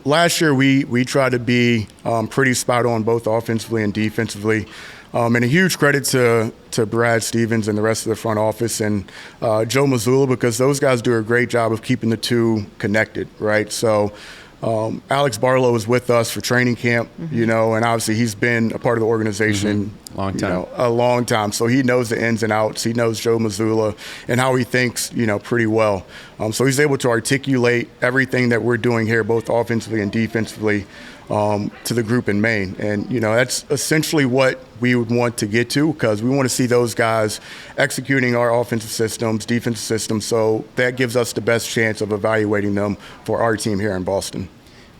last year we tried to be pretty spot on both offensively and defensively. And a huge credit to Brad Stevens and the rest of the front office and Joe Mazzulla, because those guys do a great job of keeping the two connected, right? So Alex Barlow was with us for training camp, and obviously he's been a part of the organization a long time. So he knows the ins and outs. He knows Joe Mazzulla and how he thinks, pretty well. So he's able to articulate everything that we're doing here, both offensively and defensively, to the group in Maine. And, that's essentially what we would want to get to, because we want to see those guys executing our offensive systems, defensive systems. So that gives us the best chance of evaluating them for our team here in Boston.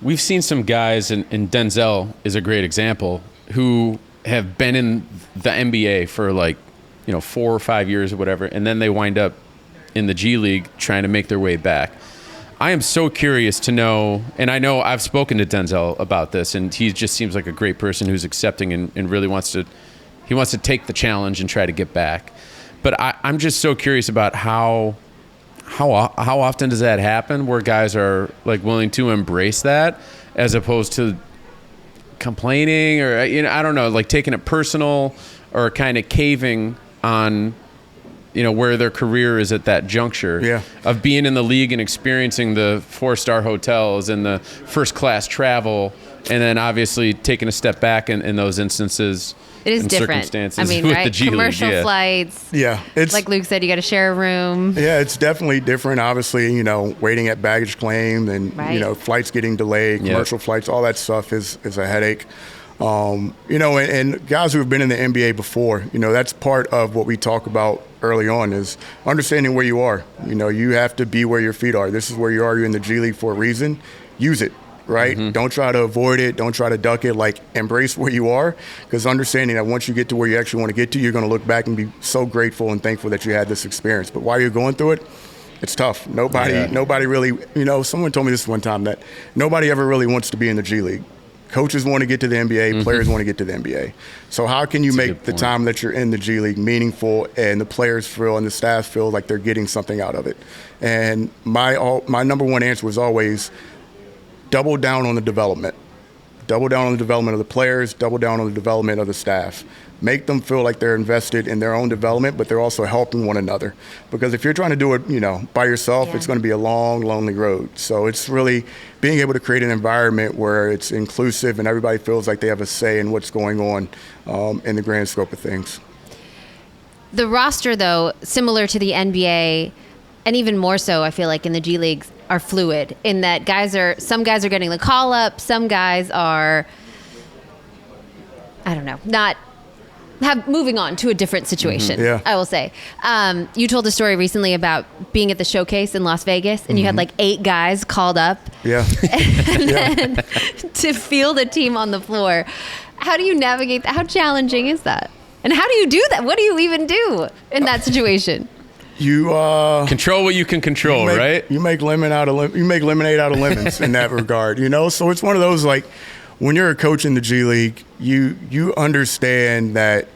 We've seen some guys, and Denzel is a great example, who have been in the NBA for 4 or 5 years or whatever, and then they wind up in the G League trying to make their way back. I am so curious to know, and I know I've spoken to Denzel about this, and he just seems like a great person who's accepting and really wants to take the challenge and try to get back. But I'm just so curious about how often does that happen, where guys are willing to embrace that as opposed to complaining or I don't know, taking it personal or kind of caving on where their career is at that juncture of being in the league and experiencing the 4-star hotels and the first class travel, and then obviously taking a step back in those instances. It is and different. Circumstances I mean, with right? the G Commercial League, flights. Yeah, it's like Luke said, you got to share a room. Yeah, it's definitely different. Obviously, waiting at baggage claim and flights getting delayed, commercial flights, all that stuff is a headache. And guys who have been in the NBA before, that's part of what we talk about early on is understanding where you are. You have to be where your feet are. This is where you are. You're in the G League for a reason. Use it. Right? Mm-hmm. Don't try to avoid it. Don't try to duck it. Like, embrace where you are, because understanding that once you get to where you actually want to get to, you're going to look back and be so grateful and thankful that you had this experience. But while you're going through it, it's tough. Nobody really, someone told me this one time that nobody ever really wants to be in the G League. Coaches want to get to the NBA. Players want to get to the NBA. So how can you make the time that you're in the G League meaningful and the players feel and the staff feel like they're getting something out of it? And my number one answer was always, double down on the development. Double down on the development of the players, double down on the development of the staff. Make them feel like they're invested in their own development, but they're also helping one another. Because if you're trying to do it, by yourself, it's going to be a long, lonely road. So it's really being able to create an environment where it's inclusive and everybody feels like they have a say in what's going on in the grand scope of things. The roster, though, similar to the NBA, and even more so, I feel like in the G Leagues, are fluid in that some guys are getting the call up, some guys are, I don't know, moving on to a different situation. I will say. You told a story recently about being at the showcase in Las Vegas, and you had like 8 guys called up. Yeah. And then to field a team on the floor. How do you navigate that? How challenging is that? And how do you do that? What do you even do in that situation? You control what you can control, right? You make lemonade out of lemons in that regard, So it's one of those, like, when you're a coach in the G League, you understand that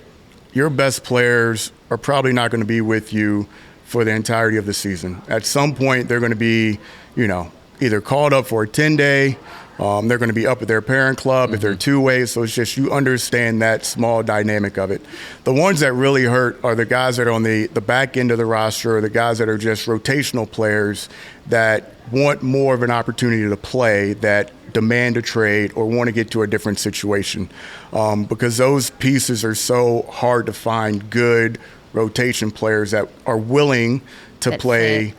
your best players are probably not going to be with you for the entirety of the season. At some point, they're going to be, either called up for a 10-day. They're going to be up at their parent club if they're two-way. So it's just, you understand that small dynamic of it. The ones that really hurt are the guys that are on the back end of the roster, or the guys that are just rotational players that want more of an opportunity to play, that demand a trade or want to get to a different situation. Because those pieces are so hard to find, good rotation players that are willing to play,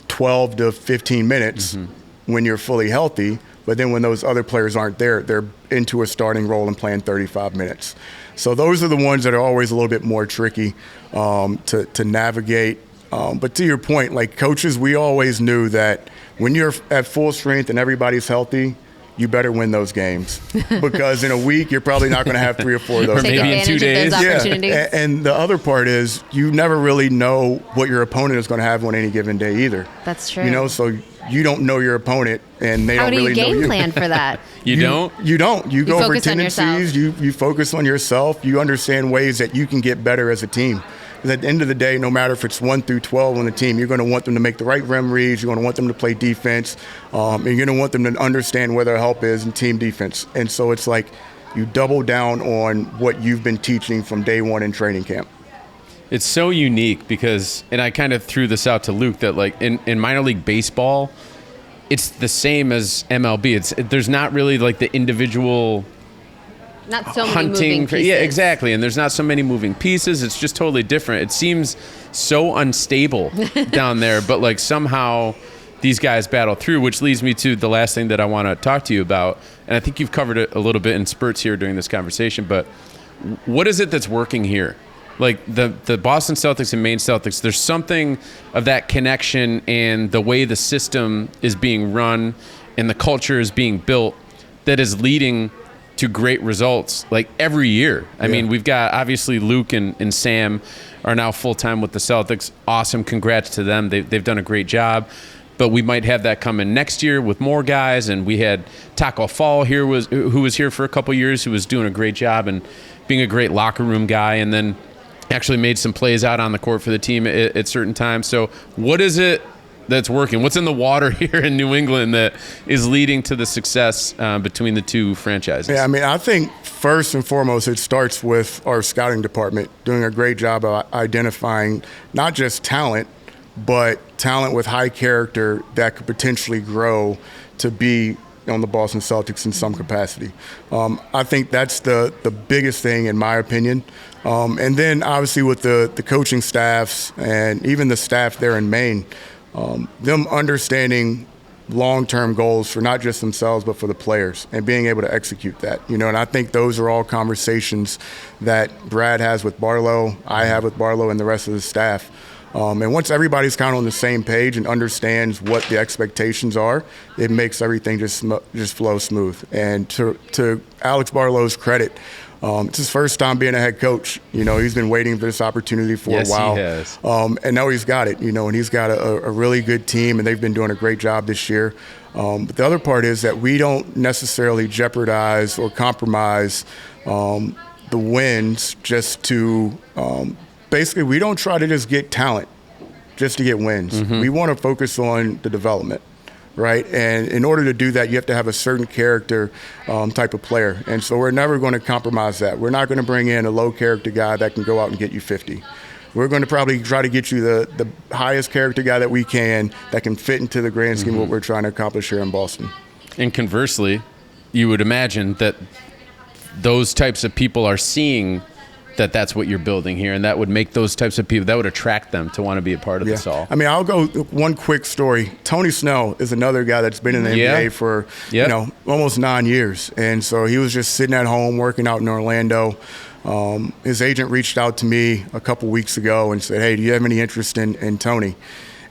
12 to 15 minutes when you're fully healthy. But then when those other players aren't there, they're into a starting role and playing 35 minutes. So those are the ones that are always a little bit more tricky to navigate. But to your point, like coaches, we always knew that when you're at full strength and everybody's healthy, you better win those games. Because in a week, you're probably not going to have 3 or 4 of those. Take maybe in 2 days. Yeah. And the other part is you never really know what your opponent is going to have on any given day either. That's true. So you don't know your opponent, and they don't really know you. How do you game plan for that? You don't? You don't. You go over tendencies. You focus on yourself. You understand ways that you can get better as a team. Because at the end of the day, no matter if it's 1 through 12 on the team, you're going to want them to make the right rim reads. You're going to want them to play defense. And you're going to want them to understand where their help is in team defense. And so it's like you double down on what you've been teaching from day one in training camp. It's so unique because, and I kind of threw this out to Luke, that like in minor league baseball, it's the same as MLB. There's not really like the individual not so hunting. Many moving pieces. Yeah, exactly. And there's not so many moving pieces. It's just totally different. It seems so unstable down there, but like somehow these guys battle through, which leads me to the last thing that I want to talk to you about. And I think you've covered it a little bit in spurts here during this conversation, but what is it that's working here? Like the Boston Celtics and Maine Celtics, there's something of that connection and the way the system is being run and the culture is being built that is leading to great results like every year. I mean, we've got obviously Luke and Sam are now full-time with the Celtics. Awesome. Congrats to them. They've done a great job. But we might have that coming next year with more guys. And we had Taco Fall here who was here for a couple years, who was doing a great job and being a great locker room guy, and then actually made some plays out on the court for the team at certain times. So what is it that's working? What's in the water here in New England that is leading to the success between the two franchises? Yeah, I mean, I think first and foremost, it starts with our scouting department doing a great job of identifying not just talent, but talent with high character that could potentially grow to be on the Boston Celtics in some capacity. I think that's the biggest thing in my opinion. And then obviously with the coaching staffs and even the staff there in Maine, them understanding long-term goals for not just themselves but for the players and being able to execute that, and I think those are all conversations that Brad has with Barlow, I have with Barlow, and the rest of the staff. And once everybody's kind of on the same page and understands what the expectations are, it makes everything just flow smooth. And to Alex Barlow's credit, it's his first time being a head coach. He's been waiting for this opportunity for a while. Yes, he has. And now he's got it, and he's got a really good team, and they've been doing a great job this year. But the other part is that we don't necessarily jeopardize or compromise the wins just to basically, we don't try to just get talent just to get wins. Mm-hmm. We want to focus on the development, right? And in order to do that, you have to have a certain character type of player. And so we're never going to compromise that. We're not going to bring in a low character guy that can go out and get you 50. We're going to probably try to get you the highest character guy that we can that can fit into the grand scheme of what we're trying to accomplish here in Boston. And conversely, you would imagine that those types of people are seeing that's what you're building here, and that would make those types of people, that would attract them to want to be a part of this all. I mean, I'll go one quick story. Tony Snell is another guy that's been in the NBA for almost 9 years, and so he was just sitting at home working out in Orlando. His agent reached out to me a couple weeks ago and said, "Hey, do you have any interest in Tony?"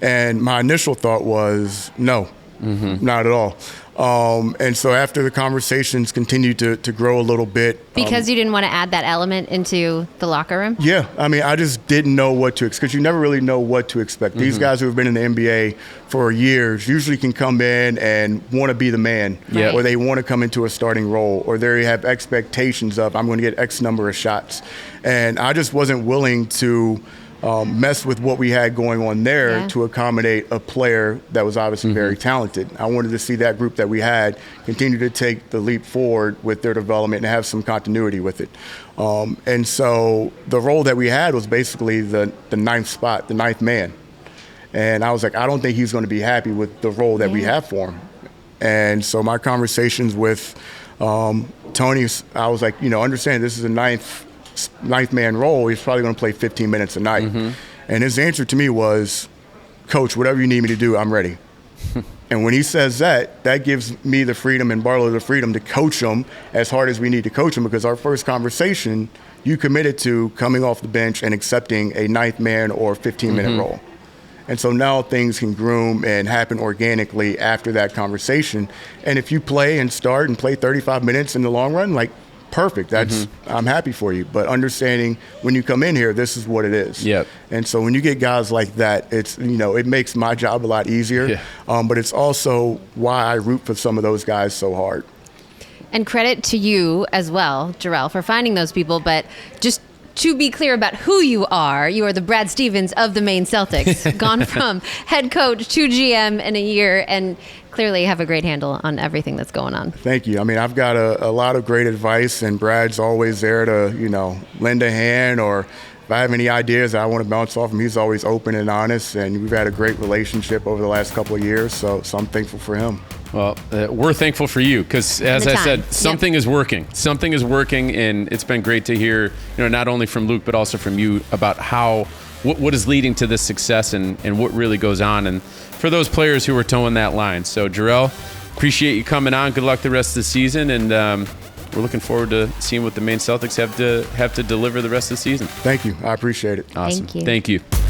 And my initial thought was no, not at all. And so after the conversations continued to grow a little bit. Because you didn't want to add that element into the locker room? Yeah. I mean, I just didn't know what to expect, because you never really know what to expect. These guys who have been in the NBA for years usually can come in and want to be the man, or they want to come into a starting role, or they have expectations of, I'm going to get X number of shots. And I just wasn't willing to mess with what we had going on there to accommodate a player that was obviously very talented. I wanted to see that group that we had continue to take the leap forward with their development and have some continuity with it. And so the role that we had was basically the ninth spot, the ninth man. And I was like, I don't think he's going to be happy with the role that we have for him. And so my conversations with Tony, I was like, understand this is a ninth man role, he's probably going to play 15 minutes a night. And his answer to me was, "Coach, whatever you need me to do, I'm ready." And when he says that gives me the freedom and Barlow the freedom to coach him as hard as we need to coach him, because our first conversation, you committed to coming off the bench and accepting a ninth man or 15-minute role. And so now things can groom and happen organically after that conversation. And if you play and start and play 35 minutes in the long run, perfect. I'm happy for you. But understanding when you come in here, this is what it is. Yep. And so when you get guys like that, it's it makes my job a lot easier. Yeah. But it's also why I root for some of those guys so hard. And credit to you as well, Jarell, for finding those people. But just to be clear about who you are the Brad Stevens of the Maine Celtics, gone from head coach to GM in a year, and clearly have a great handle on everything that's going on. Thank you. I mean, I've got a lot of great advice, and Brad's always there to, lend a hand, or if I have any ideas that I want to bounce off him, he's always open and honest, and we've had a great relationship over the last couple of years, so I'm thankful for him. Well, we're thankful for you, because as I said, something is working. Something is working, and it's been great to hear, not only from Luke, but also from you about what is leading to this success and what really goes on, and for those players who are towing that line. So, Jarell, appreciate you coming on. Good luck the rest of the season, and we're looking forward to seeing what the Maine Celtics have to deliver the rest of the season. Thank you. I appreciate it. Awesome. Thank you. Thank you.